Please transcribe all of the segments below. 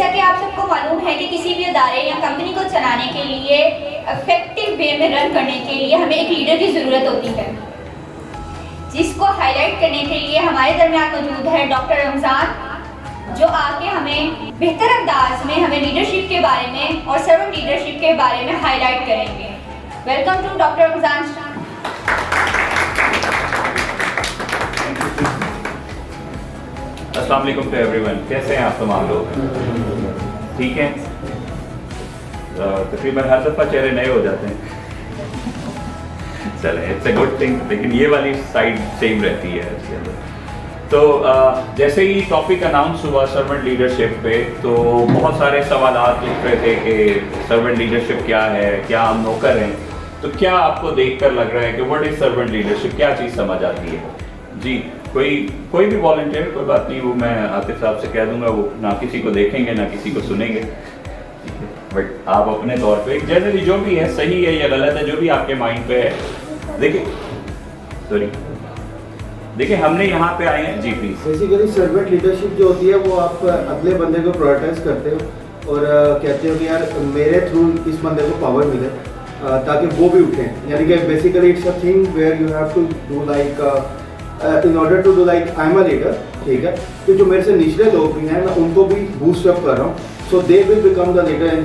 जैसा कि आप सबको मालूम है कि किसी भी इदारे या कंपनी को चलाने के लिए इफेक्टिव वे में रन करने के लिए हमें एक लीडर की ज़रूरत होती है, जिसको हाईलाइट करने के लिए हमारे दरमियान मौजूद है डॉक्टर रमज़ान, जो आके हमें बेहतर अंदाज में हमें लीडरशिप के बारे में और सर्वेंट लीडरशिप के बारे में हाईलाइट करेंगे। Welcome to doctor Ramzan. अस्सलाम वालेकुम टू एवरीवन। कैसे हैं आप तमाम लोग? ठीक हैं? तकरीबन हर दफ़ा चेहरे नए हो जाते हैं। चले, इट्स अ गुड थिंग, लेकिन ये वाली साइड सेम रहती है इसके अंदर। तो जैसे ही टॉपिक अनाउंस हुआ सर्वेंट लीडरशिप पे, तो बहुत सारे सवालात उठ रहे थे कि सर्वेंट लीडरशिप क्या है, क्या हम नौकर हैं। तो क्या आपको देखकर लग रहा है कि व्हाट इज सर्वेंट लीडरशिप, क्या चीज़ समझ आती है? जी, कोई भी वॉलंटियर, कोई बात नहीं, वो मैं आतिफ साहब से कह दूंगा, वो ना किसी को देखेंगे ना किसी को सुनेंगे, बट आप अपने तौर पे जनरली जो भी है, सही है या गलत है, जो भी आपके माइंड पे है। देखिए हमने यहाँ पे आए हैं। जी प्लीज। बेसिकली सर्वेंट लीडरशिप जो होती है वो आप अगले बंदे को प्रायोरिटाइज करते हो और कहते हो कि यार मेरे थ्रू इस बंदे को पावर मिले ताकि वो भी उठें। यानी कि basically it's a thing where you have to do like in order to do like I am a leader, ठीक है, तो जो मेरे से निचले लोग भी हैं मैं उनको भी बूस्ट अप कर रहा हूँ, so they will become the leader in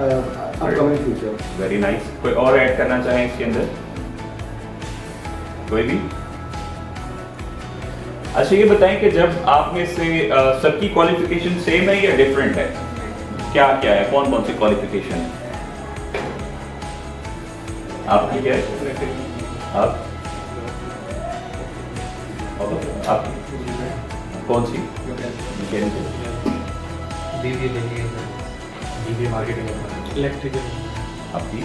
upcoming future. Very nice. कोई और ऐड करना चाहें इसके अंदर? कोई भी? अच्छा ये बताएं कि जब आप में से सबकी क्वालिफिकेशन सेम है या डिफरेंट है? क्या क्या है, कौन कौन सी क्वालिफिकेशन है? आपकी क्या है? आप कौन सी? BBA marketing, electrical. आपकी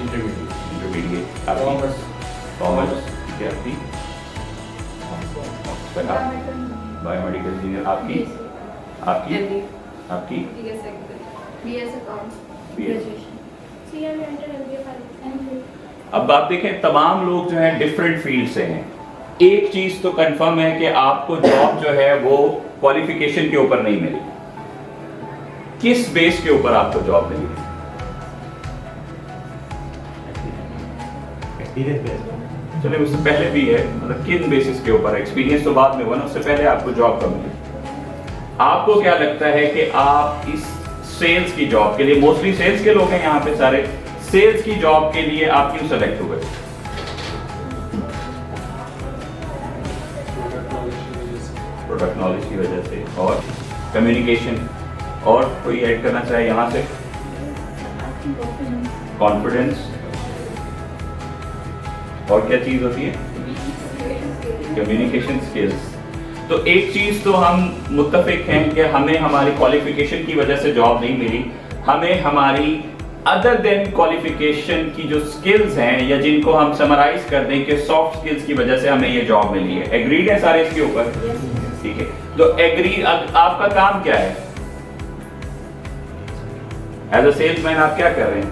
इंटरमीडिएट। कॉमर्स। ठीक है। आपकी बायोमेडिकल इंजीनियर। आपकी अब आप देखें, तमाम लोग जो हैं डिफरेंट फील्ड से हैं। एक चीज तो कंफर्म है कि आपको जॉब जो है वो क्वालिफिकेशन के ऊपर नहीं मिली। किस बेस के ऊपर आपको जॉब मिली? चलिए उससे पहले भी है, मतलब किन बेसिस के ऊपर? एक्सपीरियंस तो बाद में हुआ ना, उससे पहले आपको जॉब कब मिली? आपको क्या लगता है कि आप इस सेल्स की जॉब के लिए, मोस्टली सेल्स के लोग हैं यहाँ पे सारे, सेल्स की जॉब के लिए आप क्यों सेलेक्ट हुए? प्रोडक्ट नॉलेज की वजह से, और कम्युनिकेशन, और कोई ऐड करना चाहे यहाँ से? कॉन्फिडेंस, और क्या चीज होती है? Communication skills. तो एक चीज तो हम मुत्तफिक हैं कि हमें हमारी क्वालिफिकेशन की वजह से जॉब नहीं मिली, हमें हमारी अदर देन क्वालिफिकेशन की जो स्किल्स हैं, या जिनको हम समराइज कर दें कि सॉफ्ट स्किल्स की वजह से हमें ये जॉब मिली है। एग्रीड है सारे इसके ऊपर? ठीक है। तो एग्री, आपका काम क्या है एज अ सेल्समैन? आप क्या कर रहे हैं?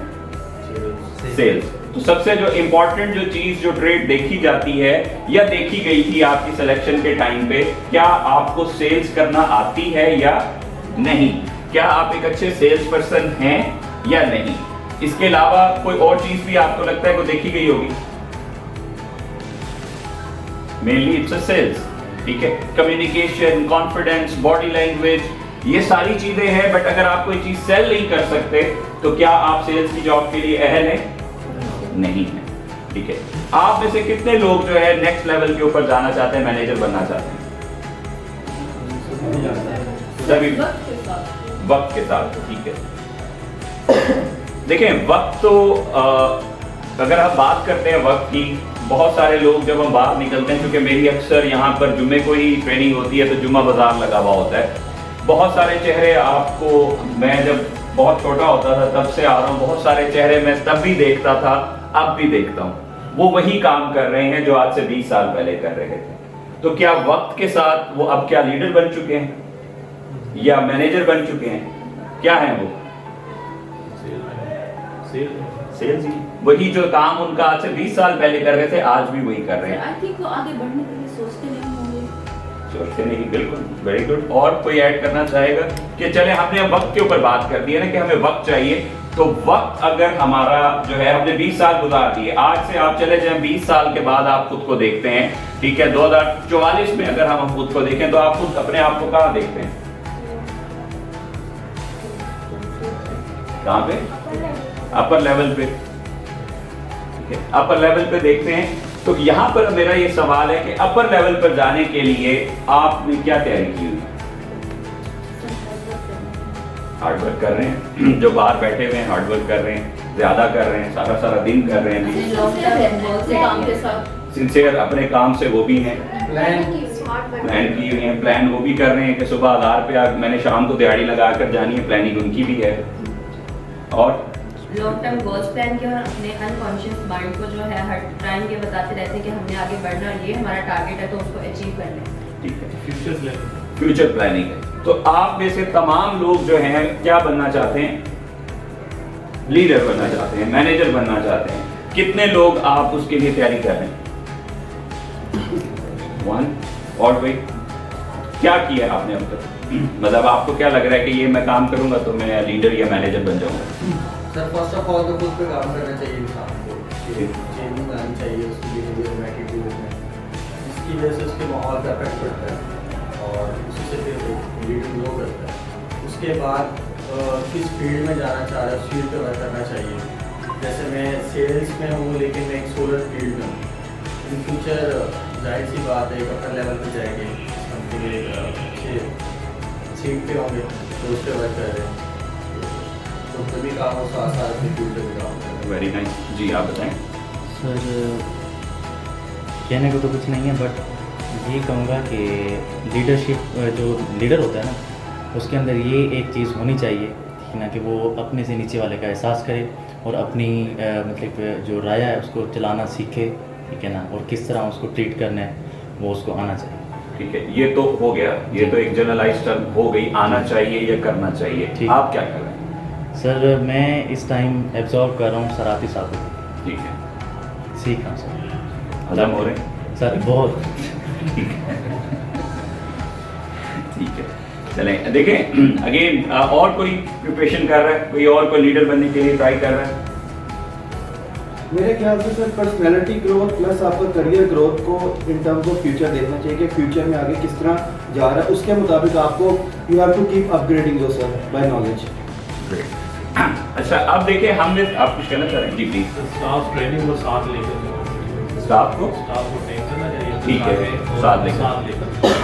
सेल्स। तो सबसे जो इंपॉर्टेंट जो चीज, जो ट्रेड देखी जाती है या देखी गई थी आपकी सिलेक्शन के टाइम पे, क्या आपको सेल्स करना आती है या नहीं? क्या आप एक अच्छे सेल्स पर्सन हैं या नहीं? इसके अलावा कोई और चीज भी आपको लगता है को देखी गई होगी? मेनली इट्स अ सेल्स, ठीक है। कम्युनिकेशन, कॉन्फिडेंस, बॉडी लैंग्वेज, ये सारी चीजें हैं, बट अगर आप कोई चीज सेल नहीं कर सकते तो क्या आप सेल्स की जॉब के लिए अहल हैं? नहीं है, ठीक है। आप में से कितने लोग जो है नेक्स्ट लेवल के ऊपर जाना चाहते हैं, मैनेजर बनना चाहते हैं? सभी वक्त के साथ, ठीक है। देखें, वक्त तो अगर हम बात करते हैं वक्त की, बहुत सारे लोग जब हम बाहर निकलते हैं, क्योंकि मेरी अक्सर यहाँ पर जुम्मे को ही ट्रेनिंग होती है, तो जुम्मा बाजार लगा हुआ होता है। बहुत सारे चेहरे आपको, मैं जब बहुत छोटा होता था तब से आ रहा हूँ, बहुत सारे चेहरे मैं तब भी देखता था, अब भी देखता हूँ, वो वही काम कर रहे हैं जो आज से 20 साल पहले कर रहे थे। तो क्या वक्त के साथ वो अब क्या लीडर बन चुके हैं या मैनेजर बन चुके हैं? क्या है वो? सेल्स ही। वही जो काम उनका आज से 20 साल पहले कर रहे थे, आज भी वही कर रहे हैं। आई थिंक वो आगे बढ़ने के लिए सोचते नहीं होंगे। सोचते नहीं, बिल्कुल वेरी गुड। और कोई ऐड करना चाहेगा कि चले हमने अब वक्त के ऊपर बात कर दी है ना कि हमें वक्त चाहिए, तो वक्त अगर हमारा जो है हमने 20 साल गुजार दिए, आज से आप चले जाएं 20 साल के बाद आप खुद को देखते हैं, ठीक है, 2044 में अगर हम खुद को देखें तो आप खुद अपने आप को कहाँ देखते हैं? कहाँ पे? अपर लेवल पे, ठीक है, अपर लेवल पे देखते हैं। तो यहाँ पर मेरा ये सवाल है कि अपर लेवल पर जाने के लिए आपने क्या तैयारी की हुई? हार्ड वर्क कर रहे हैं, जो बाहर बैठे हुए हैं हार्ड वर्क कर रहे हैं, ज्यादा कर रहे हैं, सारा सारा दिन कर रहे हैं, सिंसियर अपने काम से वो भी हैं, प्लान की हुई है, प्लान वो भी कर रहे हैं कि सुबह आधार पे मैंने शाम को दिहाड़ी लगा कर जानी है, प्लानिंग उनकी भी है। और लॉन्ग टर्म गोल्स प्लान किया और अपने अनकॉन्शियस माइंड को जो है हर टाइम ये बताते रहते हैं कि हमने आगे बढ़ना है, ये हमारा टारगेट है तो उसको अचीव करना है। ठीक है, फ्यूचर प्लानिंग है। तो आप में से तमाम लोग जो हैं क्या बनना चाहते हैं? लीडर बनना चाहते हैं, मैनेजर बनना चाहते हैं। कितने लोग आप उसके लिए तैयारी कर रहे हैं? 1 और भाई क्या किया आपने अब तक? मतलब आपको क्या लग रहा है कि ये मैं काम करूंगा तो मैं लीडर या मैनेजर बन जाऊंगा? सर फर्स्ट ऑफ ऑल तो खुद पे काम करना चाहिए इंसान को, चेंजिंग लानी चाहिए उसकी बिहेवियर में, एटीट्यूड में, जिसकी वजह से उसके माहौल का इफेक्ट पड़ता है और उसी से फिर लीडर ग्रो करता है। उसके बाद किस फील्ड में जाना चाह रहा है उस फील्ड पे वर्क करना चाहिए। जैसे मैं सेल्स में हूँ लेकिन मैं एक सोलर फील्ड में हूँ, इन फ्यूचर जाहिर सी बात है एक अपर लेवल पर जाएंगे, कंपनी में अच्छे सीट पे होंगे तो उस पर वर्क कर रहे हैं, तो सभी कामों से आसार में फ्यूचर में काम। वेरी नाइस जी, आप बताएं। सर कहने को तो कुछ नहीं है, बट ये कहूँगा कि लीडरशिप जो लीडर होता है ना उसके अंदर ये एक चीज़ होनी चाहिए कि ना कि वो अपने से नीचे वाले का एहसास करे और अपनी मतलब जो राय है उसको चलाना सीखे, ठीक है ना, और किस तरह उसको ट्रीट करना है वो उसको आना चाहिए। ठीक है, ये तो हो गया, ये तो एक जनरलाइज टर्म हो गई, आना चाहिए या करना चाहिए। ठीक। आप क्या कर रहे हैं? सर मैं इस टाइम एब्जॉर्व कर रहा हूँ सराहती साहब को, ठीक है, सीख रहा हूँ सर। हजम हो रहे हैं? सर बहुत ठीक है, ठीक है, चलें देखें अगेन और कोई प्रिपरेशन कर रहा है, कोई और कोई लीडर बनने के लिए ट्राई कर रहा है? मेरे ख्याल से सर पर्सनैलिटी ग्रोथ प्लस आपका करियर ग्रोथ को इन टर्म्स ऑफ फ्यूचर देखना चाहिए कि फ्यूचर में आगे किस तरह जा रहा है, उसके मुताबिक आपको you have to keep upgrading yourself by knowledge. अच्छा अब देखिए, हमने आप कुछ कहना चाह रहे हैं? जी प्लीज। स्टाफ ट्रेनिंग को साथ लेकर स्टाफ को ट्रेन करना चाहिए, ठीक है, साथ लेकर,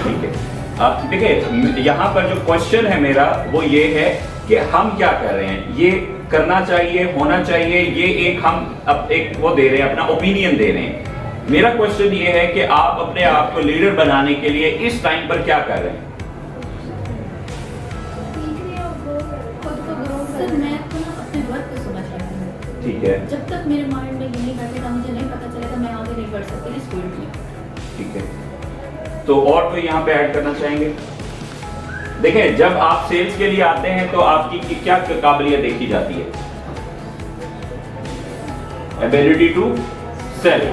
ठीक है। अब देखिए यहाँ पर जो क्वेश्चन है मेरा वो ये है कि हम क्या कर रहे हैं, ये करना चाहिए, होना चाहिए, ये एक हम अब एक वो दे रहे हैं, अपना ओपिनियन दे रहे हैं। मेरा क्वेश्चन ये है कि आप अपने आप को लीडर बनाने के लिए इस टाइम पर क्या कर रहे हैं? सर मैं तो ना अपने वर्क को समझ रही हूँ, ठीक है, जब तक मेरे माइंड में ये नहीं बैठेगा मुझे नहीं पता चलेगा मैं आगे नहीं बढ़ सकती इस फील्ड में। ठीक है। तो और कोई यहाँ पे ऐड करना चाहेंगे? देखिए जब आप सेल्स के लिए आते हैं तो आपकी क्या काबिलियत देखी जाती है? Ability to sell.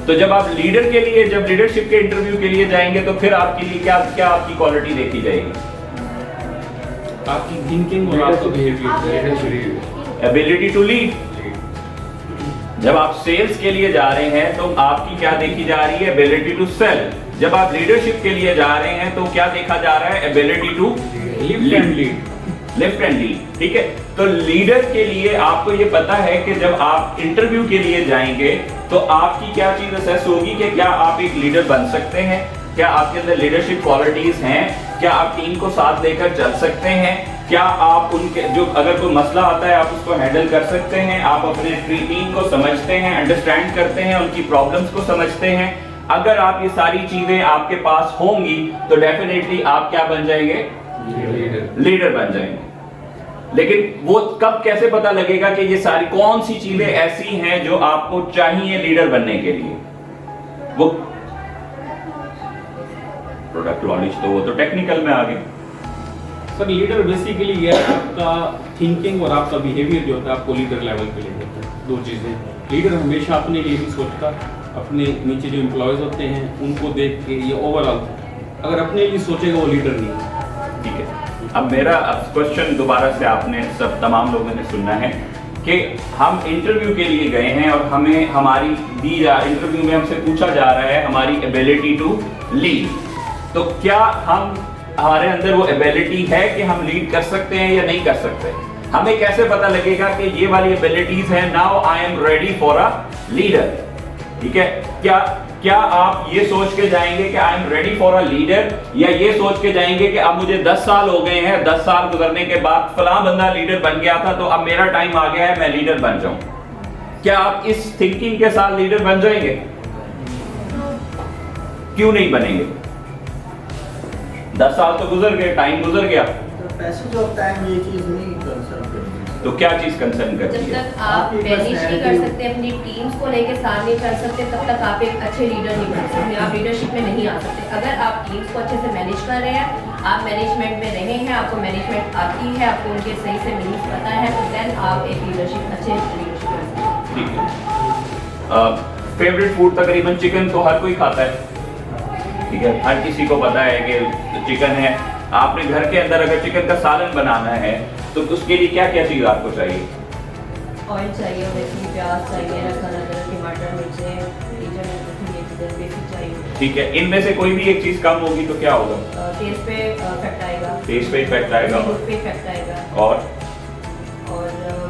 तो जब आप लीडर के लिए, जब लीडरशिप के इंटरव्यू के लिए जाएंगे तो फिर आपके लिए क्या क्या आपकी क्वालिटी देखी जाएगी? आपकी थिंकिंग और आपका बिहेवियर, एबिलिटी टू लीड। जब आप सेल्स के लिए जा रहे हैं तो आपकी क्या देखी जा रही है? Ability to sell. जब आप लीडरशिप के लिए जा रहे हैं तो क्या देखा जा रहा है? Ability to lift and lead, left and lead. ठीक है, तो लीडर के लिए आपको ये पता है कि जब आप इंटरव्यू के लिए जाएंगे तो आपकी क्या चीज असेस होगी कि क्या आप एक लीडर बन सकते हैं, क्या आपके अंदर लीडरशिप क्वालिटीज हैं, क्या आप टीम को साथ लेकर चल सकते हैं, क्या आप उनके जो अगर कोई मसला आता है आप उसको हैंडल कर सकते हैं, आप अपने टीम को समझते हैं, अंडरस्टैंड करते हैं, उनकी प्रॉब्लम्स को समझते हैं। अगर आप ये सारी चीजें आपके पास होंगी तो डेफिनेटली आप क्या बन जाएंगे? लीडर बन जाएंगे। लेकिन वो कब कैसे पता लगेगा कि ये सारी कौन सी चीजें ऐसी हैं जो आपको चाहिए लीडर बनने के लिए? वो प्रोडक्ट नॉलेज तो वो तो टेक्निकल में आ गए। सर लीडर बेसिकली ये आपका थिंकिंग और आपका बिहेवियर जो होता है आपको लीडर लेवल पे ले जाता है। दो चीजें, लीडर हमेशा अपने लिए ही सोचता, अपने नीचे जो एम्प्लॉयज होते हैं उनको देख के ये ओवरऑल अगर अपने लिए सोचेगा वो लीडर नहीं है। ठीक है, अब मेरा क्वेश्चन दोबारा से आपने सब तमाम लोगों ने सुनना है कि हम इंटरव्यू के लिए गए हैं और हमें हमारी इंटरव्यू में हमसे पूछा जा रहा है हमारी एबिलिटी टू लीड। तो क्या हमारे अंदर वो एबिलिटी है कि हम लीड कर सकते हैं या नहीं कर सकते? हमें कैसे पता लगेगा कि ये वाली एबिलिटीज है, now I am ready for a leader? ठीक है, क्या आप ये सोच के जाएंगे कि I am ready for a leader, या ये सोच के जाएंगे कि अब मुझे 10 साल हो गए हैं, 10 साल गुजरने के बाद फलां बंदा लीडर बन गया था तो अब मेरा टाइम आ गया है, मैं लीडर बन जाऊं? क्या आप इस थिंकिंग के साथ लीडर बन जाएंगे? क्यों नहीं बनेंगे? 10 साल तो गुजर गए, टाइम गुजर गया, तो पैसेज ऑफ टाइम ये चीज़ नहीं कंसर्न करती। तो क्या चीज कंसर्न करती जब है? तक आप मैनेज नहीं कर सकते, अपनी टीम्स को लेके साथ नहीं चल सकते, तब तक आप एक अच्छे लीडर नहीं बन सकते, आप लीडरशिप में नहीं आ सकते। अगर आप टीम्स को अच्छे से मैनेज कर रहे हैं, आप मैनेजमेंट में रहे हैं, आपको मैनेजमेंट आती है, आपको उनके सही से मीनिंग्स पता है, तो देन आप एक लीडरशिप अच्छे लीडरशिप कर सकते हैं। ठीक है, फेवरेट फूड तकरीबन चिकन तो हर कोई खाता है, ठीक है, हर किसी को पता है कि चिकन है। आपने घर के अंदर अगर चिकन का सालन बनाना है तो उसके लिए क्या क्या चीज़ आपको चाहिए? ऑयल चाहिए, वैसे प्याज चाहिए, लहसुन, अदरक, टमाटर, मिर्चें, ये चीज़ें बेसिक चाहिए। ठीक है, इनमें से कोई भी एक चीज़ कम होगी तो क्या होगा? टेस्ट पे इफेक्ट आएगा, टेस्ट पे इफेक्ट आएगा, फूड पे इफेक्ट आएगा, और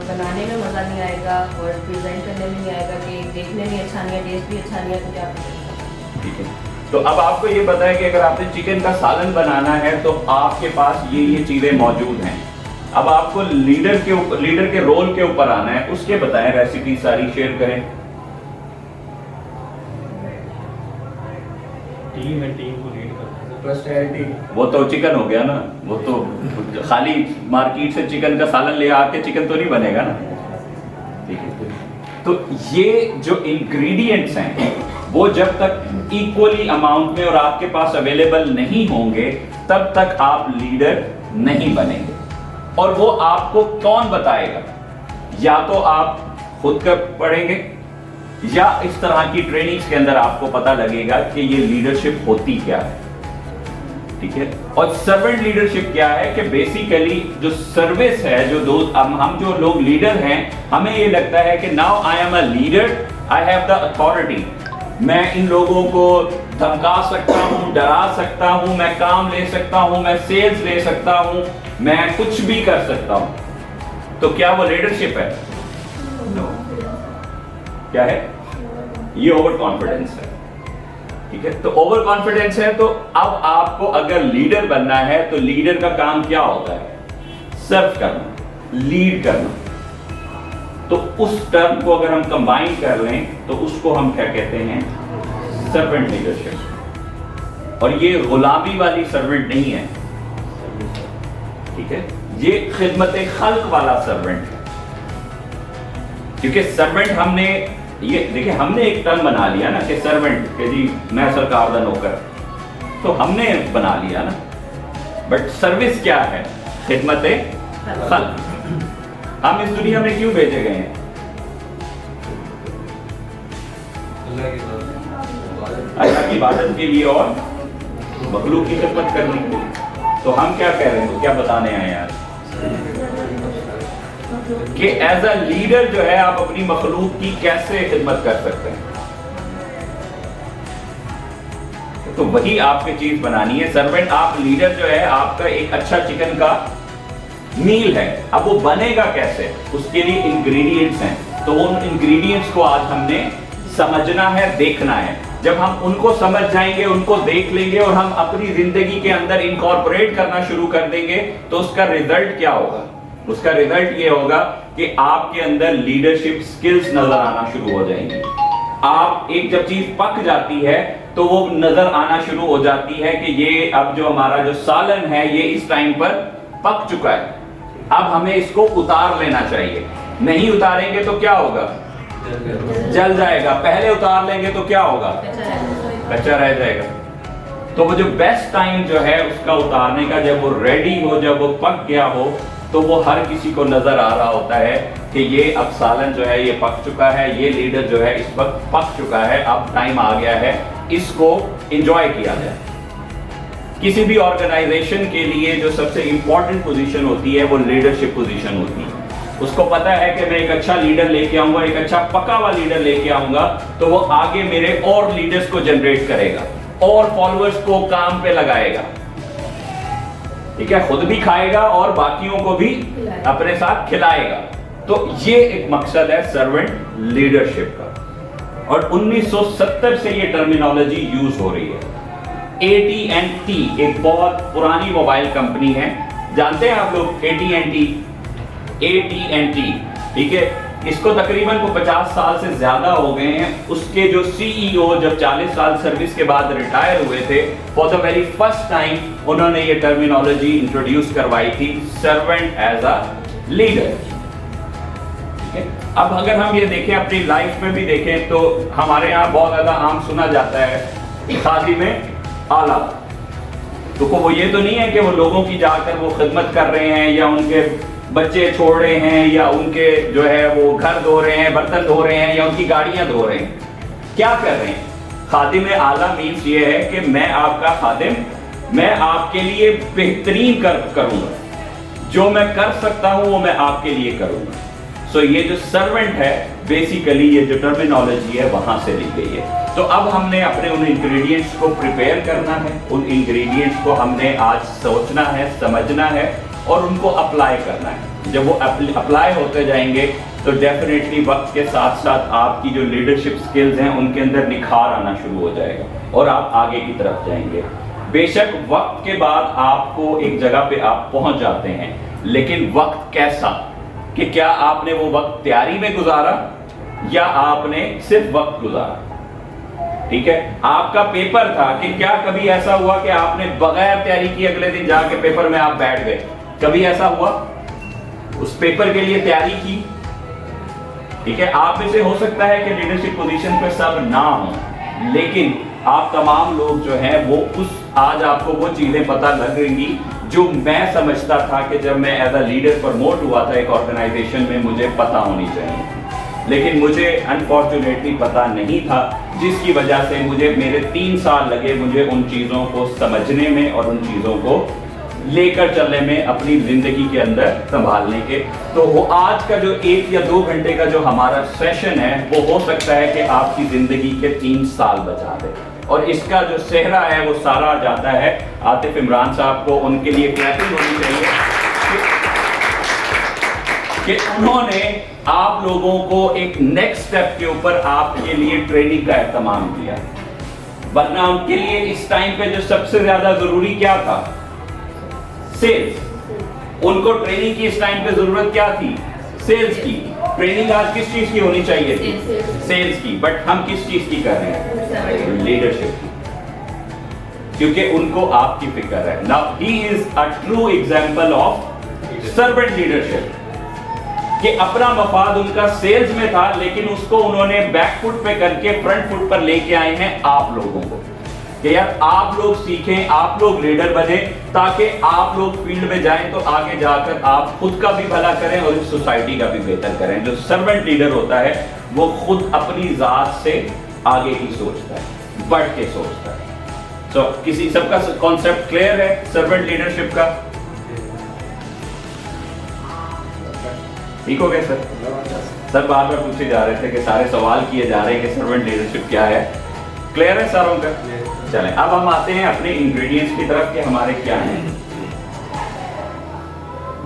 बनाने में मज़ा नहीं आएगा, और प्रेजेंट करने में नहीं आएगा कि देखने में अच्छा नहीं है, टेस्ट भी अच्छा नहीं है, तो क्या करेंगे? ठीक है, तो अब आपको ये बताएं कि अगर आपने चिकन का सालन बनाना है तो आपके पास ये चीज़ें मौजूद हैं। अब आपको लीडर के रोल के ऊपर आना है, उसके बताएं, रेसिपी सारी शेयर करें। टीम है, टीम को लीड करता है। पर्सनैलिटी वो तो चिकन हो गया ना, वो तो खाली मार्केट से चिकन का सालन ले आके चिकन तो नहीं बनेगा ना। ठीक है, तो ये जो इंग्रेडिएंट्स हैं वो जब तक इक्वली अमाउंट में और आपके पास अवेलेबल नहीं होंगे तब तक आप लीडर नहीं बनेंगे। और वो आपको कौन बताएगा? या तो आप खुद कर पढ़ेंगे या इस तरह की ट्रेनिंग्स के अंदर आपको पता लगेगा कि ये लीडरशिप होती क्या है। ठीक है, और सर्वेंट लीडरशिप क्या है कि बेसिकली जो सर्विस है, जो हम जो लोग लीडर हैं, हमें ये लगता है कि now I am a leader, I have the authority, मैं इन लोगों को धमका सकता हूं, डरा सकता हूं, मैं काम ले सकता हूं, मैं सेल्स ले सकता हूं, मैं कुछ भी कर सकता हूं। तो क्या वो लीडरशिप है? नो। क्या है? ये ओवर कॉन्फिडेंस है। ठीक है, तो ओवर कॉन्फिडेंस है। तो अब आपको अगर लीडर बनना है तो लीडर का काम क्या होता है? सर्व करना, लीड करना। तो उस टर्म को अगर हम कंबाइन कर लें तो उसको हम क्या कहते हैं? Servant leadership. और ये गुलामी वाली सर्वेंट नहीं है, ठीक है, ये खिदमत खल्क वाला सर्वेंट है। क्योंकि सर्वेंट हमने ये देखिए, हमने एक टर्म बना लिया ना कि सर्वेंट के जी मैं सरकार दा नौकर, तो हमने बना लिया ना, बट सर्विस क्या है? खिदमत खल्क। हम इस दुनिया में क्यों भेजे गए हैं? अल्लाह की इबादत के लिए और मखलूक की खिदमत करने के लिए। तो हम क्या कह रहे हैं, क्या बताने आए यार कि एज अ लीडर जो है आप अपनी मखलूक की कैसे खिदमत कर सकते हैं। तो वही आपकी चीज बनानी है। सर्वेंट, आप लीडर जो है आपका एक अच्छा चिकन का मील है। अब वो बनेगा कैसे? उसके लिए इंग्रेडिएंट्स हैं। तो उन इंग्रेडिएंट्स को आज हमने समझना है, देखना है। जब हम उनको समझ जाएंगे, उनको देख लेंगे और हम अपनी जिंदगी के अंदर इनकॉर्पोरेट करना शुरू कर देंगे तो उसका रिजल्ट क्या होगा? उसका रिजल्ट ये होगा कि आपके अंदर लीडरशिप स्किल्स नजर आना शुरू हो जाएंगी। आप एक जब चीज पक जाती है तो वो नजर आना शुरू हो जाती है कि ये अब जो हमारा जो सालन है ये इस टाइम पर पक चुका है, अब हमें इसको उतार लेना चाहिए। नहीं उतारेंगे तो क्या होगा? जल जाएगा। पहले उतार लेंगे तो क्या होगा? कच्चा रह जाएगा। तो वो जो बेस्ट टाइम जो है उसका उतारने का, जब वो रेडी हो, जब वो पक गया हो, तो वो हर किसी को नजर आ रहा होता है कि ये अब सालन जो है ये पक चुका है, ये लीडर जो है इस वक्त पक चुका है, अब टाइम आ गया है इसको एंजॉय किया जाए। किसी भी ऑर्गेनाइजेशन के लिए जो सबसे इंपॉर्टेंट पोजीशन होती है वो लीडरशिप पोजीशन होती है। उसको पता है कि मैं एक अच्छा लीडर लेके आऊंगा, एक अच्छा पका हुआ लीडर लेके आऊंगा, तो वो आगे मेरे और लीडर्स को जनरेट करेगा और फॉलोअर्स को काम पे लगाएगा, ठीक है, खुद भी खाएगा और बाकियों को भी अपने साथ खिलाएगा। तो ये एक मकसद है सर्वेंट लीडरशिप का, और 1970 से ये टर्मिनोलॉजी यूज हो रही है। AT&T एक बहुत पुरानी मोबाइल कंपनी है, जानते हैं आप लोग AT&T, ठीक है, इसको तकरीबन को 50 साल से ज्यादा हो गए हैं। उसके जो CEO जब 40 साल सर्विस के बाद रिटायर हुए थे, for the very first time उन्होंने ये टर्मिनोलॉजी इंट्रोड्यूस करवाई थी, सर्वेंट एज अ लीडर। अब अगर हम ये देखें अपनी लाइफ में भी देखें तो हमारे यहाँ बहुत ज्यादा आम सुना जाता है शादी में आला। तो वो ये तो नहीं है कि वो लोगों की जाकर वो खिदमत कर रहे हैं या उनके बच्चे छोड़ रहे हैं या उनके जो है वो घर धो रहे हैं, बर्तन धो रहे हैं या उनकी गाड़ियां धो रहे हैं। क्या कर रहे हैं? खादिम आला मीन्स ये है कि मैं आपका खादिम, मैं आपके लिए बेहतरीन करूंगा, जो मैं कर सकता हूं वो मैं आपके लिए करूंगा। सो ये जो सर्वेंट है बेसिकली ये जो टर्मिनोलॉजी है वहां से ली गई है। तो अब हमने अपने उन इंग्रेडिएंट्स को प्रिपेयर करना है, उन इंग्रेडिएंट्स को हमने आज सोचना है, समझना है और उनको अप्लाई करना है। जब वो अप्लाई होते जाएंगे तो डेफिनेटली वक्त के साथ साथ आपकी जो लीडरशिप स्किल्स हैं उनके अंदर निखार आना शुरू हो जाएगा और आप आगे की तरफ जाएंगे। बेशक वक्त के बाद आपको एक जगह पे आप पहुंच जाते हैं, लेकिन वक्त कैसा, कि क्या आपने वो वक्त तैयारी में गुजारा या आपने सिर्फ वक्त गुजारा। ठीक है, आपका पेपर था कि क्या कभी ऐसा हुआ कि आपने बगैर तैयारी की अगले दिन जाके पेपर में आप बैठ गए? कभी ऐसा हुआ? उस पेपर के लिए तैयारी की। ठीक है, आप में से हो सकता है कि लीडरशिप पोजीशन पे सब ना हो, लेकिन आप तमाम लोग जो हैं वो आज आपको वो चीजें पता लग रही जो मैं समझता था कि जब मैं एज अ लीडर प्रमोट हुआ था एक ऑर्गेनाइजेशन में मुझे पता होनी चाहिए, लेकिन मुझे अनफॉर्चुनेटली पता नहीं था, जिसकी वजह से मुझे मेरे 3 साल लगे मुझे उन चीज़ों को समझने में और उन चीज़ों को लेकर चलने में, अपनी जिंदगी के अंदर संभालने के। तो वो आज का जो 1 या 2 घंटे का जो हमारा सेशन है वो हो सकता है कि आपकी जिंदगी के 3 साल बचा दे, और इसका जो सेहरा है वो सारा जाता है आतिफ इमरान साहब को। उनके लिए क्लैपिंग होनी चाहिए कि उन्होंने आप लोगों को एक नेक्स्ट स्टेप के ऊपर आपके लिए ट्रेनिंग का एहतमाम किया। वरना उनके लिए इस टाइम पे जो सबसे ज्यादा जरूरी क्या था? सेल्स। उनको ट्रेनिंग की इस टाइम पे जरूरत क्या थी? सेल्स की। ट्रेनिंग आज किस चीज की होनी चाहिए थी? सेल्स की। बट हम किस चीज की कर रहे हैं? लीडरशिप की, क्योंकि उनको आपकी फिक्र है। Now he is a true example of servant leadership, कि अपना मफाद उनका सेल्स में था, लेकिन उसको उन्होंने बैक फुट पे करके फ्रंट फुट पर लेके आए हैं आप लोगों को, कि यार आप लोग सीखें, आप लोग लीडर बने, ताकि आप लोग फील्ड में जाएं तो आगे जाकर आप खुद का भी भला करें और इस सोसाइटी का भी बेहतर करें। जो सर्वेंट लीडर होता है वो खुद अपनी जात से आगे ही सोचता है, बढ़ के सोचता है। तो किसी सबका कॉन्सेप्ट क्लियर है सर्वेंट लीडरशिप का? ठीक हो गया सर? सर बार बार पूछे जा रहे थे कि सारे सवाल किए जा रहे हैं कि सर्वेंट लीडरशिप क्या है। क्लियर है सारों का? चलें अब हम आते हैं अपने इंग्रेडिएंट्स की तरफ कि हमारे क्या हैं।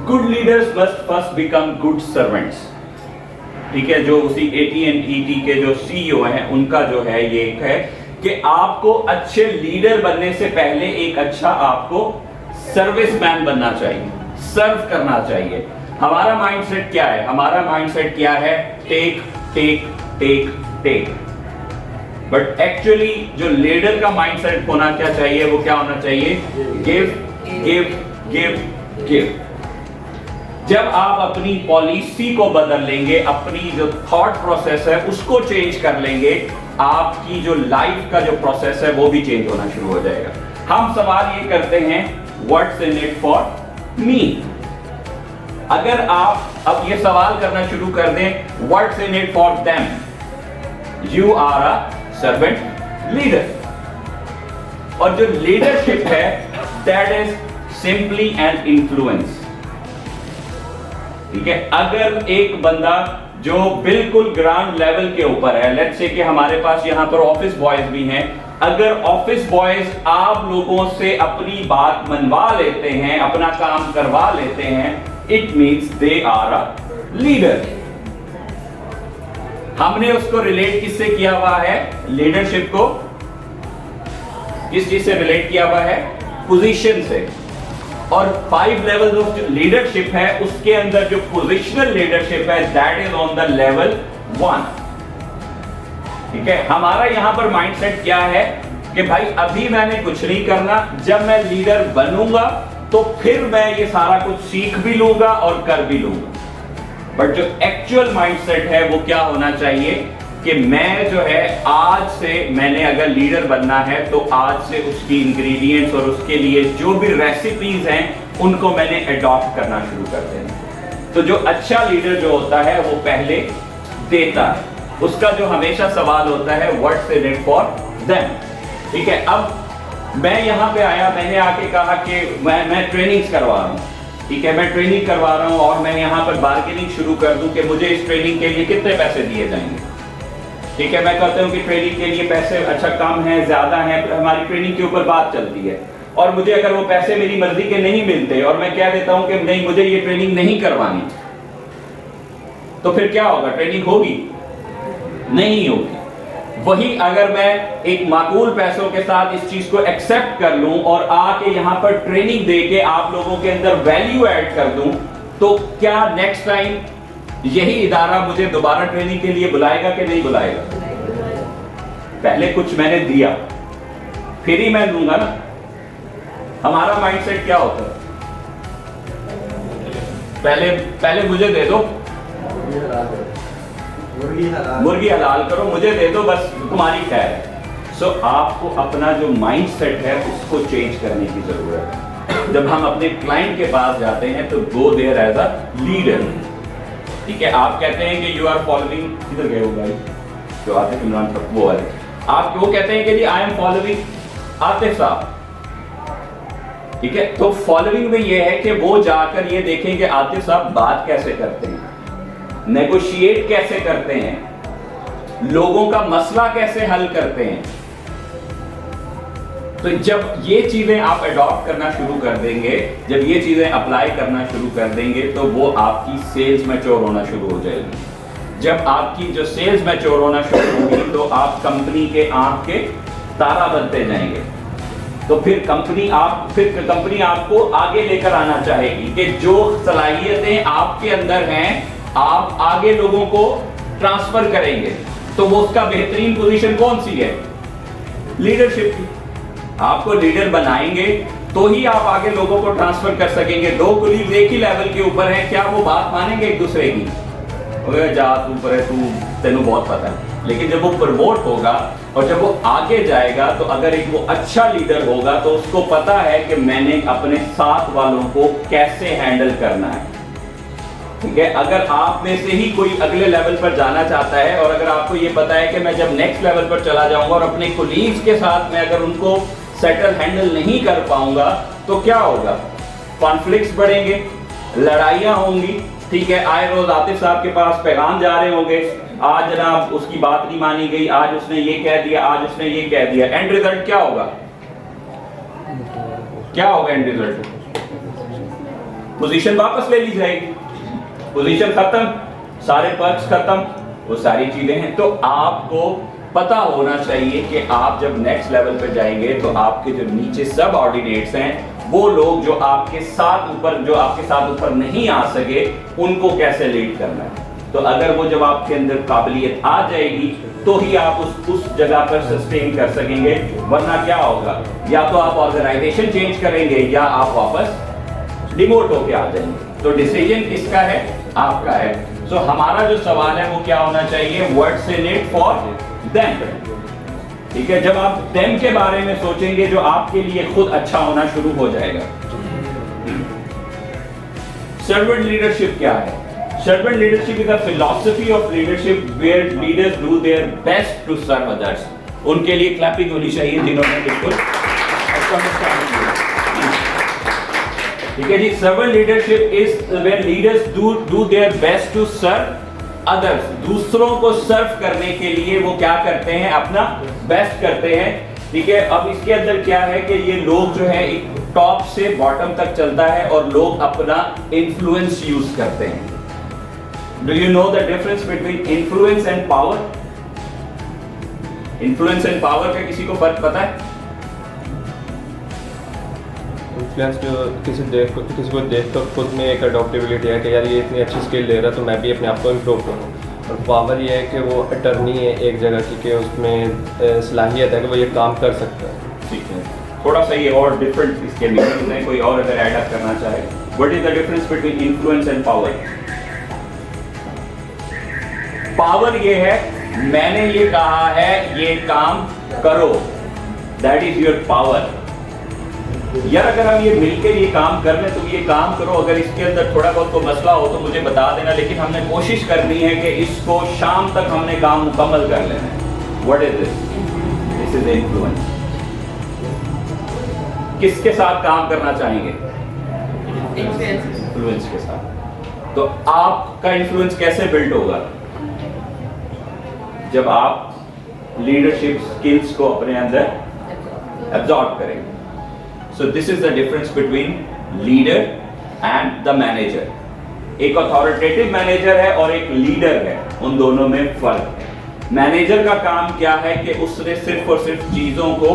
Good leaders must first become good servants. ठीक है, जो उसी AT&T के जो CEO हैं उनका जो है ये एक है कि आपको अच्छे लीडर बनने से पहले एक अच्छा आपको सर्विसमैन बनना चाहिए, सर्व करना चाहिए। हमारा माइंडसेट क्या है? हमारा माइंडसेट क्या है? Take take take take. But actually जो लीडर का माइंडसेट होना क्या चाहिए? वो क्या होना चाहिए? Give give give give. जब आप अपनी पॉलिसी को बदल लेंगे, अपनी जो थॉट प्रोसेस है उसको चेंज कर लेंगे, आपकी जो लाइफ का जो प्रोसेस है वो भी चेंज होना शुरू हो जाएगा। हम सवाल ये करते हैं what's in it for me. अगर आप अब ये सवाल करना शुरू कर दें what's in it for them, you are a servant leader. और जो लीडरशिप है that is simply an influence. ठीक है, अगर एक बंदा जो बिल्कुल ग्राउंड लेवल के ऊपर है, लेट्स से कि हमारे पास यहां पर ऑफिस बॉयज भी हैं, अगर ऑफिस बॉयज आप लोगों से अपनी बात मनवा लेते हैं, अपना काम करवा लेते हैं, it means they are a leader. हमने उसको रिलेट किससे किया हुआ है? लीडरशिप को किस चीज से रिलेट किया हुआ है? पोजीशन से। और 5 लेवल्स ऑफ लीडरशिप है, उसके अंदर जो पोजिशनल लीडरशिप है that is on the level 1। ठीक है, हमारा यहां पर माइंडसेट क्या है कि भाई अभी मैंने कुछ नहीं करना, जब मैं लीडर बनूंगा तो फिर मैं ये सारा कुछ सीख भी लूंगा और कर भी लूंगा। बट जो एक्चुअल माइंडसेट है वो क्या होना चाहिए कि मैं जो है आज से, मैंने अगर लीडर बनना है तो आज से उसकी इंग्रेडिएंट्स और उसके लिए जो भी रेसिपीज हैं उनको मैंने अडॉप्ट करना शुरू कर देना। तो जो अच्छा लीडर जो होता है वो पहले देता है, उसका जो हमेशा सवाल होता है what's in it for them. ठीक है, अब मैं यहां पे आया, मैंने आके कहा कि मैं ट्रेनिंग्स करवा रहा हूं। ठीक है, मैं ट्रेनिंग करवा रहा हूं और मैं यहां पर बार्गेनिंग शुरू कर दूं कि मुझे इस ट्रेनिंग के लिए कितने पैसे दिए जाएंगे। ठीक है, मैं कहता हूं कि ट्रेनिंग के लिए पैसे अच्छा कम है, ज्यादा है, हमारी ट्रेनिंग के ऊपर बात चलती है, और मुझे अगर वो पैसे मेरी मर्जी के नहीं मिलते और मैं कह देता हूं कि नहीं मुझे ये ट्रेनिंग नहीं करवानी, तो फिर क्या होगा? ट्रेनिंग होगी? नहीं होगी। वही अगर मैं एक माकूल पैसों के साथ इस चीज को एक्सेप्ट कर लूं और आके यहां पर ट्रेनिंग दे के आप लोगों के अंदर वैल्यू ऐड कर दूं, तो क्या नेक्स्ट टाइम यही इदारा मुझे दोबारा ट्रेनिंग के लिए बुलाएगा कि नहीं बुलाएगा? पहले कुछ मैंने दिया, फिर ही मैं लूंगा ना। हमारा माइंडसेट क्या होता है? पहले मुझे दे दो, मुर्गी हलाल करो, मुझे दे दो, बस तुम्हारी खैर है। सो आपको अपना जो माइंडसेट है उसको चेंज करने की जरूरत है। जब हम अपने क्लाइंट के पास जाते हैं तो go there as a leader. ठीक है, आप कहते हैं कि यू आर फॉलोइंग, किधर गए हो भाई जो आतिफ इमरान साहब वो वाले, आप वो कहते हैं कि जी आई एम फॉलोइंग आतिफ साहब। ठीक है, तो फॉलोइंग में ये है कि वो जाकर ये देखें कि आतिफ साहब बात कैसे करते हैं, नेगोशिएट कैसे करते हैं, लोगों का मसला कैसे हल करते हैं। तो जब ये चीजें आप अडॉप्ट करना शुरू कर देंगे, जब ये चीजें अप्लाई करना शुरू कर देंगे, तो वो आपकी सेल्स मैच्योर होना शुरू हो जाएगी। जब आपकी जो सेल्स मैच्योर होना शुरू होगी तो आप कंपनी के आंख के तारा बनते जाएंगे। तो फिर कंपनी आपको आगे लेकर आना चाहेगी कि जो सलाहियतें आपके अंदर हैं आप आगे लोगों को ट्रांसफर करेंगे। तो वो उसका बेहतरीन पोजीशन कौन सी है? लीडरशिप की। आपको लीडर बनाएंगे तो ही आप आगे लोगों को ट्रांसफर कर सकेंगे। दो कुलीग एक ही लेवल के ऊपर हैं, क्या वो बात मानेंगे एक दूसरे की? जा तू पर है, तू तेनू बहुत पता है। लेकिन जब वो प्रमोट होगा और जब वो आगे जाएगा तो अगर एक वो अच्छा लीडर होगा तो उसको पता है कि मैंने अपने साथ वालों को कैसे हैंडल करना है। ठीक है, अगर आप में से ही कोई अगले लेवल पर जाना चाहता है और अगर आपको ये पता है कि मैं जब नेक्स्ट लेवल पर चला जाऊंगा और अपने कोलीग्स के साथ मैं अगर उनको सेटल हैंडल नहीं कर पाऊंगा तो क्या होगा? कॉन्फ्लिक्ट्स बढ़ेंगे, लड़ाइयां होंगी। ठीक है, आए रोज आतिफ साहब के पास पैगाम जा रहे होंगे, आज जनाब उसकी बात नहीं मानी गई, आज उसने ये कह दिया, आज उसने ये कह दिया। एंड रिजल्ट क्या होगा? क्या होगा एंड रिजल्ट? पोजीशन वापस ले ली जाएगी, पोजीशन खत्म, सारे पर्क्स खत्म, वो सारी चीजें हैं। तो आपको पता होना चाहिए कि आप जब नेक्स्ट लेवल पे जाएंगे तो आपके जो नीचे सब ऑर्डिनेट्स हैं, वो लोग जो आपके साथ ऊपर नहीं आ सके, उनको कैसे लीड करना है। तो अगर वो जब आपके अंदर काबिलियत आ जाएगी तो ही आप उस जगह पर सस्टेन कर सकेंगे, वरना क्या होगा? या तो आप ऑर्गेनाइजेशन चेंज करेंगे या आप वापस डिमोट होके आ जाएंगे। तो डिसीजन किसका है? आपका है। सो हमारा जो सवाल है वो क्या होना चाहिए? What's in it for them. ठीक है, जब आप देम के बारे में सोचेंगे जो आपके लिए खुद अच्छा होना शुरू हो जाएगा। सर्वेंट लीडरशिप क्या है? Servant leadership is a philosophy of leadership where leaders do their best to serve others. उनके लिए क्लैपिंग होनी चाहिए जिन्होंने बिल्कुल अच्छा ठीक है जी। Servant leadership is when leaders do their best to serve others. दूसरों को सर्व करने के लिए वो क्या करते हैं, अपना बेस्ट करते हैं। ठीक है, अब इसके अंदर क्या है कि ये लोग जो है एक टॉप से बॉटम तक चलता है और लोग अपना इन्फ्लुएंस यूज करते हैं। Do you know the difference between influence and power? Influence and power का किसी को फर्क पता है? इन्फ्लुएंस जो किसी को देख कर खुद में एक अडॉप्टेबिलिटी है कि यार ये इतनी अच्छी स्किल ले रहा है तो मैं भी अपने आप को इम्प्रूव करूँ। और पावर ये है कि वो अटर्नी है एक जगह की, कि उसमें सलाहियत है कि वो ये काम कर सकता है। ठीक है, थोड़ा सा ये और डिफरेंट इसके मीनिंग है, कोई और अगर ऐड अप करना चाहे। What is the difference between influence and power? Power ये है मैंने ये कहा है ये काम करो, दैट इज योर पावर। यार अगर हम ये मिलकर ये काम कर लें तो ये काम करो, अगर इसके अंदर थोड़ा बहुत कोई मसला हो तो मुझे बता देना, लेकिन हमने कोशिश करनी है कि इसको शाम तक हमने काम मुकम्मल कर लेना है। What is this? This is influence. किसके साथ काम करना चाहेंगे? इन्फ्लुएंस के साथ। तो आपका इन्फ्लुएंस कैसे बिल्ड होगा? जब आप लीडरशिप स्किल्स को अपने अंदर एब्जॉर्ब करेंगे। So this is the difference between leader and the manager. एक अथॉरिटेटिव मैनेजर है और एक लीडर है, उन दोनों में फर्क है। मैनेजर का काम क्या है कि उसने सिर्फ और सिर्फ चीजों को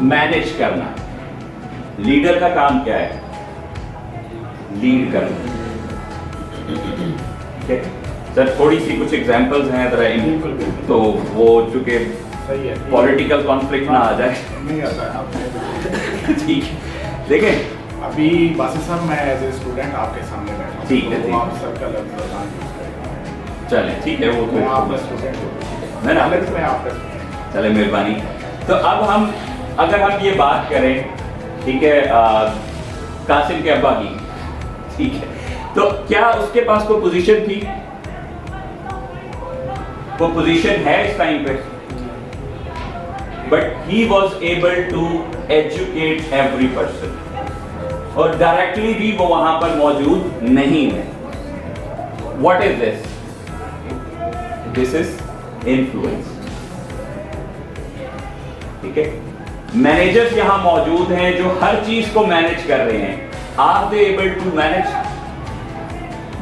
मैनेज करना। लीडर का काम क्या है? लीड करना। ठीक है सर, थोड़ी सी कुछ एग्जांपल्स हैं जरा, तो वो चूंकि पॉलिटिकल कॉन्फ्लिक्ट ना आ जाए। नहीं आता है आपने। ठीक है, देखें अभी बासित साहब मैं एज ए स्टूडेंट आपके सामने बैठा हूं, ठीक है, तो ठीक आप सर का लफ्ज़ यूज़ करेंगे। चले ठीक है, वो मैं तो आपका स्टूडेंट हूं, मैं ना मैं आपका स्टूडेंट। चले मेहरबानी। तो अब हम अगर हम ये बात करें, ठीक है, कासिम के अब्बा की, ठीक है, तो क्या उसके पास कोई पोजीशन थी? वो पोजीशन है इस टाइम पे, but he was able to educate every person, और डायरेक्टली भी वो वहां पर मौजूद नहीं है। What is this? This is influence. ठीक है, मैनेजर्स यहां मौजूद हैं जो हर चीज को मैनेज कर रहे हैं। Are they able to manage?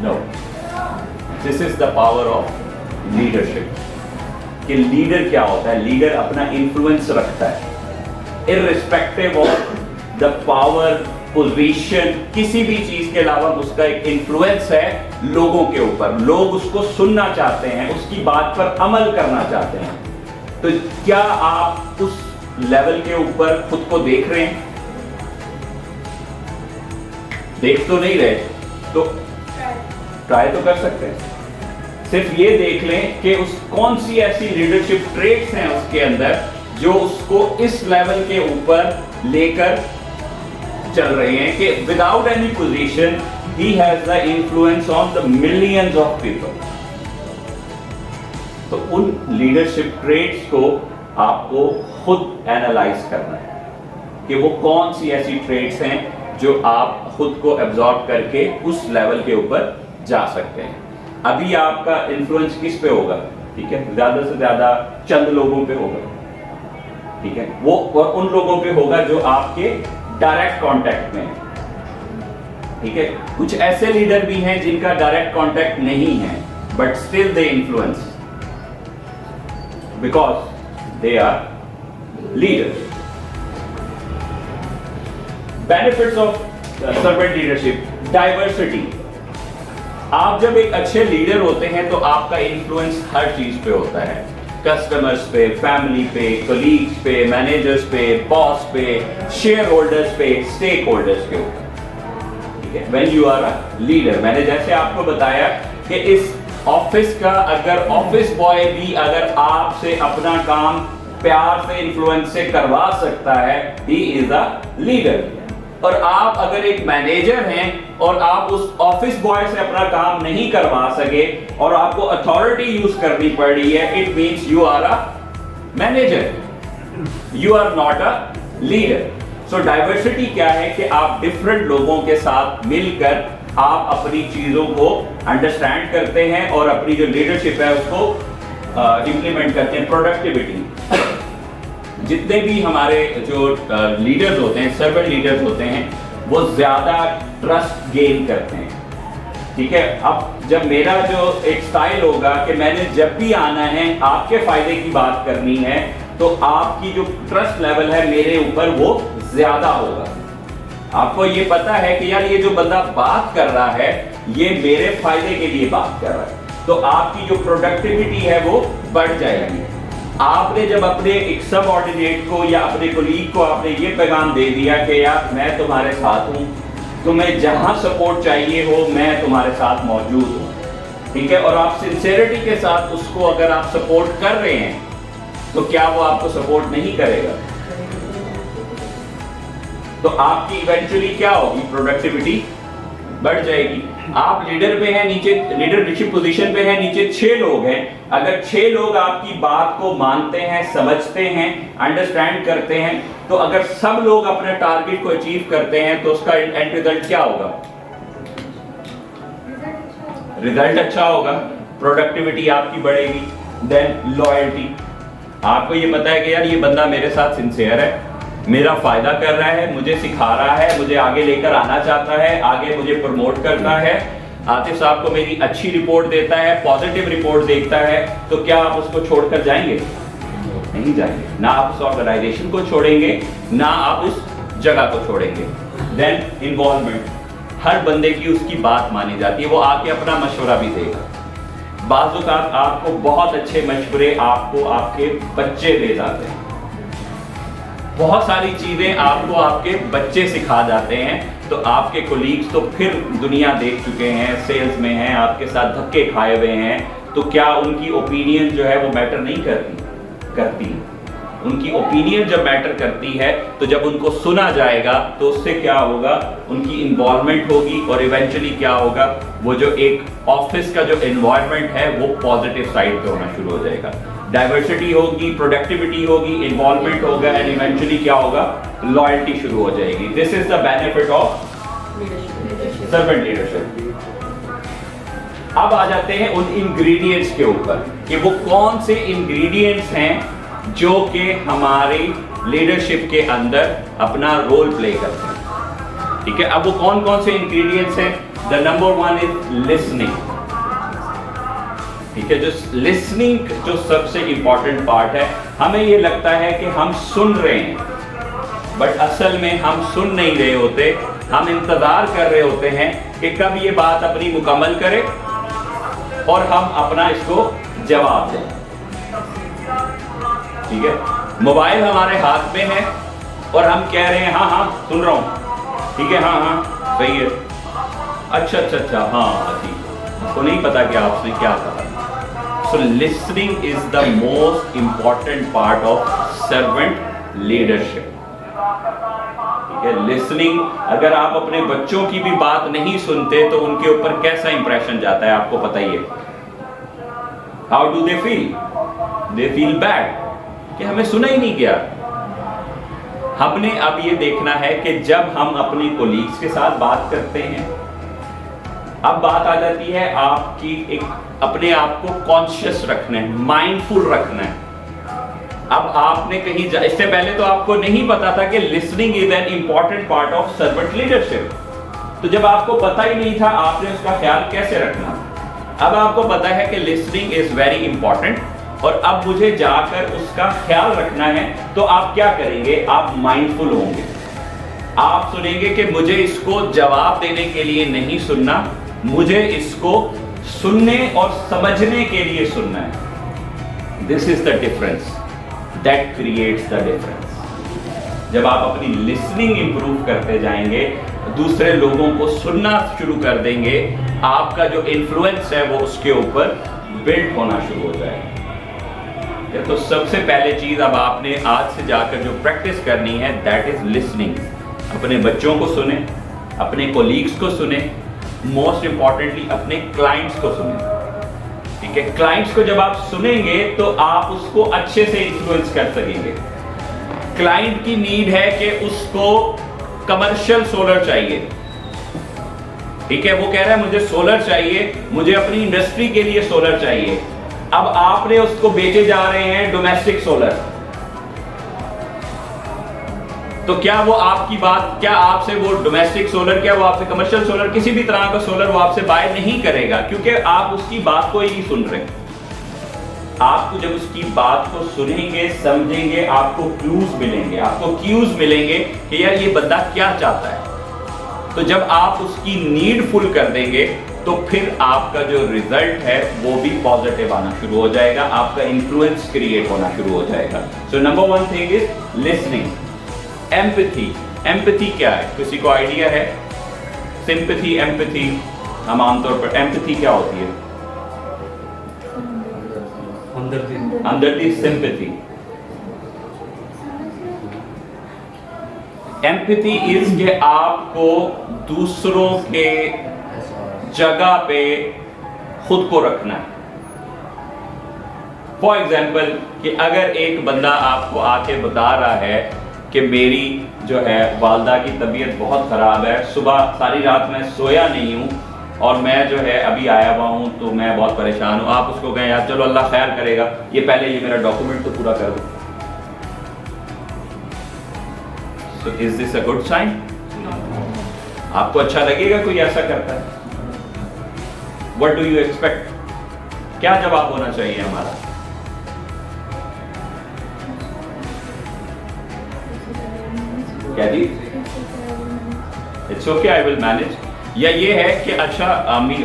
No. This is the power of leadership. कि लीडर क्या होता है? लीडर अपना इन्फ्लुएंस रखता है, irrespective of the power, position, किसी भी चीज के अलावा उसका एक इन्फ्लुएंस है लोगों के ऊपर। लोग उसको सुनना चाहते हैं, उसकी बात पर अमल करना चाहते हैं। तो क्या आप उस लेवल के ऊपर खुद को देख रहे हैं? देख तो नहीं रहे, तो ट्राई तो कर सकते हैं। सिर्फ ये देख लें कि उस कौन सी ऐसी लीडरशिप ट्रेट्स हैं उसके अंदर जो उसको इस लेवल के ऊपर लेकर चल रहे हैं कि without any position he has the influence on the millions of people. तो उन लीडरशिप ट्रेट्स को आपको खुद एनालाइज करना है कि वो कौन सी ऐसी ट्रेट्स हैं जो आप खुद को एब्जॉर्ब करके उस लेवल के ऊपर जा सकते हैं। अभी आपका इन्फ्लुएंस किस पे होगा? ठीक है, ज्यादा से ज्यादा चंद लोगों पे होगा। ठीक है, वो और उन लोगों पे होगा जो आपके डायरेक्ट कांटेक्ट में है। ठीक है, कुछ ऐसे लीडर भी हैं जिनका डायरेक्ट कांटेक्ट नहीं है, but still they influence because they are leaders. Benefits of servant leadership, diversity. आप जब एक अच्छे लीडर होते हैं तो आपका इन्फ्लुएंस हर चीज पे होता है, कस्टमर्स पे, फैमिली पे, कलीग्स पे, मैनेजर्स पे, बॉस पे, शेयर होल्डर्स पे, स्टेक होल्डर्स के ऊपर। ठीक है, when you are a leader, मैंने जैसे आपको बताया कि इस ऑफिस का अगर ऑफिस बॉय भी अगर आपसे अपना काम प्यार से, इन्फ्लुएंस से करवा सकता है, ही इज अ लीडर। और आप अगर एक मैनेजर हैं और आप उस ऑफिस बॉय से अपना काम नहीं करवा सके और आपको अथॉरिटी यूज करनी पड़ रही है, it means you are a manager, you are not a leader. So diversity क्या है कि आप डिफरेंट लोगों के साथ मिलकर आप अपनी चीजों को अंडरस्टैंड करते हैं और अपनी जो लीडरशिप है उसको इंप्लीमेंट करते हैं। प्रोडक्टिविटी, जितने भी हमारे जो लीडर्स होते हैं, सर्वेंट लीडर्स होते हैं, वो ज्यादा ट्रस्ट गेन करते हैं। ठीक है, अब जब मेरा जो एक स्टाइल होगा कि मैंने जब भी आना है आपके फायदे की बात करनी है, तो आपकी जो ट्रस्ट लेवल है मेरे ऊपर वो ज्यादा होगा। आपको ये पता है कि यार ये जो बंदा बात कर रहा है ये मेरे फायदे के लिए बात कर रहा है, तो आपकी जो प्रोडक्टिविटी है वो बढ़ जाएगी। आपने जब अपने एक सबऑर्डिनेट को या अपने कोलीग को आपने ये पैगाम दे दिया कि यार मैं तुम्हारे साथ हूं, तुम्हें जहां सपोर्ट चाहिए हो मैं तुम्हारे साथ मौजूद हूं, ठीक है, और आप सिंसेरिटी के साथ उसको अगर आप सपोर्ट कर रहे हैं तो क्या वो आपको सपोर्ट नहीं करेगा? तो आपकी इवेंचुअली क्या होगी? प्रोडक्टिविटी बढ़ जाएगी। आप लीडर पे हैं, नीचे लीडरशिप पोजीशन पे हैं, नीचे 6 लोग हैं। अगर 6 लोग आपकी बात को मानते हैं, समझते हैं, अंडरस्टैंड करते हैं, तो अगर सब लोग अपने टारगेट को अचीव करते हैं तो उसका एंड रिजल्ट क्या होगा? रिजल्ट अच्छा होगा, प्रोडक्टिविटी आपकी बढ़ेगी। देन लॉयल्टी, आपको ये पता है कि यार ये बंदा मेरे साथ सिंसियर है, मेरा फायदा कर रहा है, मुझे सिखा रहा है, मुझे आगे लेकर आना चाहता है, आगे मुझे प्रमोट करता है, आतिफ साहब को मेरी अच्छी रिपोर्ट देता है, पॉजिटिव रिपोर्ट देखता है, तो क्या आप उसको छोड़कर जाएंगे? नहीं जाएंगे। ना आप उस ऑर्गेनाइजेशन को छोड़ेंगे, ना आप उस जगह को छोड़ेंगे। देन इन्वॉल्वमेंट, हर बंदे की उसकी बात मानी जाती है, वो आके अपना मशवरा भी देगा। बाज़ औक़ात आपको बहुत अच्छे मशवरे आपको आपके बच्चे दे जाते हैं, बहुत सारी चीजें आपको आपके बच्चे सिखा जाते हैं। तो आपके कोलीग्स तो फिर दुनिया देख चुके हैं, सेल्स में हैं, आपके साथ धक्के खाए हुए हैं, तो क्या उनकी ओपिनियन जो है वो मैटर नहीं करती? उनकी ओपिनियन जब मैटर करती है तो जब उनको सुना जाएगा तो उससे क्या होगा? उनकी इन्वॉल्वमेंट होगी और इवेंचुअली क्या होगा? वो जो एक ऑफिस का जो एनवायरनमेंट है वो पॉजिटिव साइड पे होना शुरू हो जाएगा। डाइवर्सिटी होगी, प्रोडक्टिविटी होगी, इन्वॉल्वमेंट होगा एंड इवेंचुअली क्या होगा? लॉयल्टी शुरू हो जाएगी। This is the benefit of servant leadership. अब आ जाते हैं उन इंग्रेडिएंट्स के ऊपर कि वो कौन से इंग्रेडिएंट्स हैं जो कि हमारी लीडरशिप के अंदर अपना रोल प्ले करते हैं। ठीक है, अब वो कौन कौन से इंग्रेडिएंट्स हैं? The number 1 is listening. ठीक है, जो लिसनिंग जो सबसे इंपॉर्टेंट पार्ट है। हमें ये लगता है कि हम सुन रहे हैं, बट असल में हम सुन नहीं रहे होते, हम इंतजार कर रहे होते हैं कि कब ये बात अपनी मुकम्मल करे और हम अपना इसको जवाब दें। ठीक है, मोबाइल हमारे हाथ में है और हम कह रहे हैं हाँ हाँ सुन रहा हूं, ठीक है, हाँ हाँ सही है, अच्छा हाँ ठीक है, उसको नहीं पता कि आपने क्या कहा। So listening is the most important part of servant leadership. ठीक है, लिसनिंग, अगर आप अपने बच्चों की भी बात नहीं सुनते तो उनके ऊपर कैसा इंप्रेशन जाता है आपको पता ही है। How do they feel? They feel bad कि हमें सुना ही नहीं गया। हमने अब ये देखना है कि जब हम अपनी कोलीग्स के साथ बात करते हैं, अब बात आ जाती है आपकी एक अपने आप को कॉन्शियस रखना है, माइंडफुल रखना है। अब आपने कहीं इससे पहले तो आपको नहीं पता था कि listening is an important part of servant leadership. तो जब आपको पता ही नहीं था, आपने उसका ख्याल कैसे रखना? अब आपको पता है कि लिसनिंग इज वेरी इंपॉर्टेंट और अब मुझे जाकर उसका ख्याल रखना है, तो आप क्या करेंगे? आप माइंडफुल होंगे। आप सुनेंगे कि मुझे इसको जवाब देने के लिए नहीं सुनना, मुझे इसको सुनने और समझने के लिए सुनना है। This is the difference that creates the difference. जब आप अपनी लिसनिंग इंप्रूव करते जाएंगे, दूसरे लोगों को सुनना शुरू कर देंगे, आपका जो इन्फ्लुएंस है वो उसके ऊपर बिल्ड होना शुरू हो जाएगा। तो सबसे पहले चीज अब आपने आज से जाकर जो प्रैक्टिस करनी है दैट इज लिसनिंग। अपने बच्चों को सुने, अपने कोलीग्स को सुने, मोस्ट इंपॉर्टेंटली अपने क्लाइंट्स को सुने। ठीक है, क्लाइंट्स को जब आप सुनेंगे तो आप उसको अच्छे से इन्फ्लुएंस कर सकेंगे। क्लाइंट की नीड है कि उसको कमर्शियल सोलर चाहिए, ठीक है, वो कह रहा है मुझे सोलर चाहिए, मुझे अपनी इंडस्ट्री के लिए सोलर चाहिए। अब आपने उसको बेचे जा रहे हैं डोमेस्टिक सोलर, तो क्या वो आपकी बात, क्या आपसे वो डोमेस्टिक सोलर, क्या वो आपसे कमर्शियल सोलर, किसी भी तरह का सोलर वो आपसे बाय नहीं करेगा, क्योंकि आप उसकी बात को ही नहीं सुन रहे। आपको जब उसकी बात को सुनेंगे, समझेंगे, आपको क्लूज मिलेंगे, आपको क्यूज मिलेंगे कि यार ये बंदा क्या चाहता है। तो जब आप उसकी नीड फुल कर देंगे तो फिर आपका जो रिजल्ट है वो भी पॉजिटिव आना शुरू हो जाएगा, आपका इन्फ्लुएंस क्रिएट होना शुरू हो जाएगा। So number 1 thing is listening. Empathy, empathy क्या है, किसी को आइडिया है? सिंपैथी, एम्पैथी, हम आमतौर पर एम्पैथी क्या होती है? हमदर्दी, सिंपैथी। एम्पैथी इज कि आपको दूसरों के जगह पे खुद को रखना है। फॉर एग्जाम्पल कि अगर एक बंदा आपको आके बता रहा है कि मेरी जो है वालदा की तबीयत बहुत ख़राब है, सुबह सारी रात मैं सोया नहीं हूँ और मैं जो है अभी आया हुआ हूँ तो मैं बहुत परेशान हूँ, आप उसको कहें यार चलो अल्लाह खैर करेगा, ये पहले ये मेरा डॉक्यूमेंट तो पूरा कर दो। So is this a good sign? आपको अच्छा लगेगा कोई ऐसा करता है? What do you expect? क्या जवाब होना चाहिए हमारा? क्या जी? It's okay, I will manage. या ये है कि अच्छा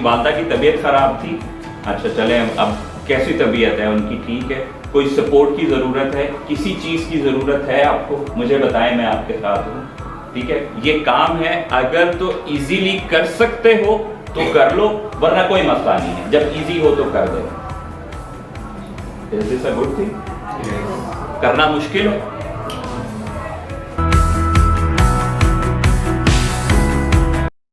वालदा की तबीयत खराब थी, अच्छा चले अब कैसी तबीयत है उनकी, ठीक है, कोई सपोर्ट की ज़रूरत है, किसी चीज़ की ज़रूरत है आपको, मुझे बताएं, मैं आपके साथ हूँ, ठीक है, ये काम है, अगर तो इजीली कर सकते हो तो कर लो, वरना कोई मसला नहीं है, जब इजी हो तो कर दो। Is this a good thing? करना मुश्किल है?